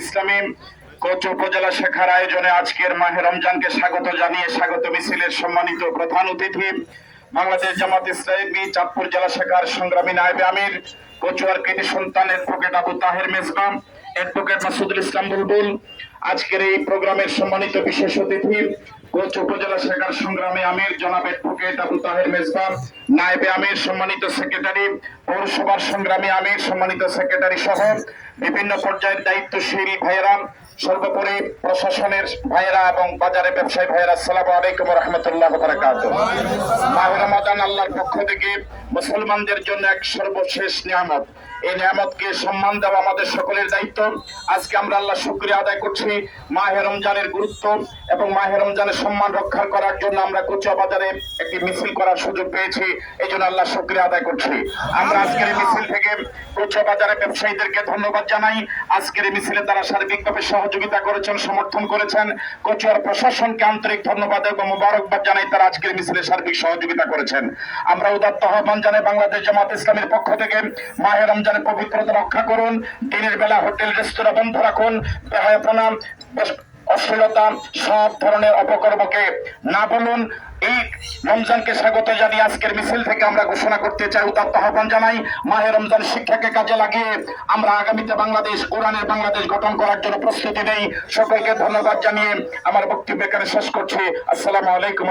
ইসলামী coach উপজেলা শাখার আয়োজনে আজকের মাহে রমজানকে স্বাগত জানিয়ে স্বাগত মিছিলের সম্মানিত প্রধান অতিথি বাংলাদেশ জামাত ইসলামী চাঁদপুর জেলা শাখার সংগ্রামী নায়েবে আমির কচুয়ার কৃতি সন্তান অ্যাডভোকেট আবু তাহের মেজবাম, অ্যাডভোকেট মাসুদুল ইসলাম বুলবুল, আজকের এই প্রোগ্রামের সম্মানিত বিশেষ অতিথি কোচ উপজেলা শাখার সংগ্রামী আমির জনাব অ্যাডভোকেট আবু তাহের মেজবাম, নায়েবে আমির সম্মানিত সেক্রেটারি, পৌরসভার সংগ্রামী আমির সম্মানিত সেক্রেটারি সহ বিভিন্ন পর্যায়ের দায়িত্বশীল ভাইয়েরা, সর্বোপরি প্রশাসনের ভাইয়েরা এবং বাজারে ব্যবসায়ী ভাইয়েরা, আসসালামু আলাইকুম ওয়া রাহমাতুল্লাহি ওয়া বারাকাতুহু। মাহে রমাদান আল্লাহর পক্ষ থেকে মুসলমানদের জন্য এক সর্বশেষ নিয়ামত। এই নিয়ামতকে সম্মান দেওয়া আমাদের সকলের দায়িত্ব। আজকে আমরা আল্লাহ শুকরিয়া আদায় করছি মাহে রমজানের গুরুত্ব এবং মাহে রমজানের সম্মান রক্ষা করার জন্য আমরা কচুয়া বাজারে একটি মিছিল করার সুযোগ পেয়েছি, এই জন্য আল্লাহ শুকরিয়া আদায় করছি। আমরা আজকের এই মিছিল থেকে কচুয়া বাজারে ব্যবসায়ীদেরকে ধন্যবাদ জানাই। আজকের এই মিছিলে তারা সার্বিকভাবে সহযোগিতা করেছেন, সমর্থন করেছেন। কচুয়ার প্রশাসনকে আন্তরিক ধন্যবাদ এবং মোবারকবাদ জানাই, তারা আজকের মিছিলে সার্বিক সহযোগিতা করেছেন। আমরা উদাত্ত আহ্বান জানাই বাংলাদেশ জামাত ইসলামীর পক্ষ থেকে মাহে রমজানের পবিত্রতা রক্ষা করুন। দিনের বেলা হোটেল রেস্তোরাঁ বন্ধ রাখুন। বেহায়াপনা, অশ্লীলতা, সব ধরনের অপকর্মকে না বলুন। এই রমজানকে স্বাগত জানিয়ে আজকের মিছিল থেকে আমরা ঘোষণা করতে চাই, উদাত্ত আহ্বান জানাই, মাহে রমজান শিক্ষাকে কাজে লাগিয়ে আমরা আগামীতে বাংলাদেশ, কোরআনের বাংলাদেশ গঠন করার জন্য প্রস্তুতি নেই। সকলকে ধন্যবাদ জানিয়ে আমার বক্তব্য এখানে শেষ করছি। আসসালামু আলাইকুম।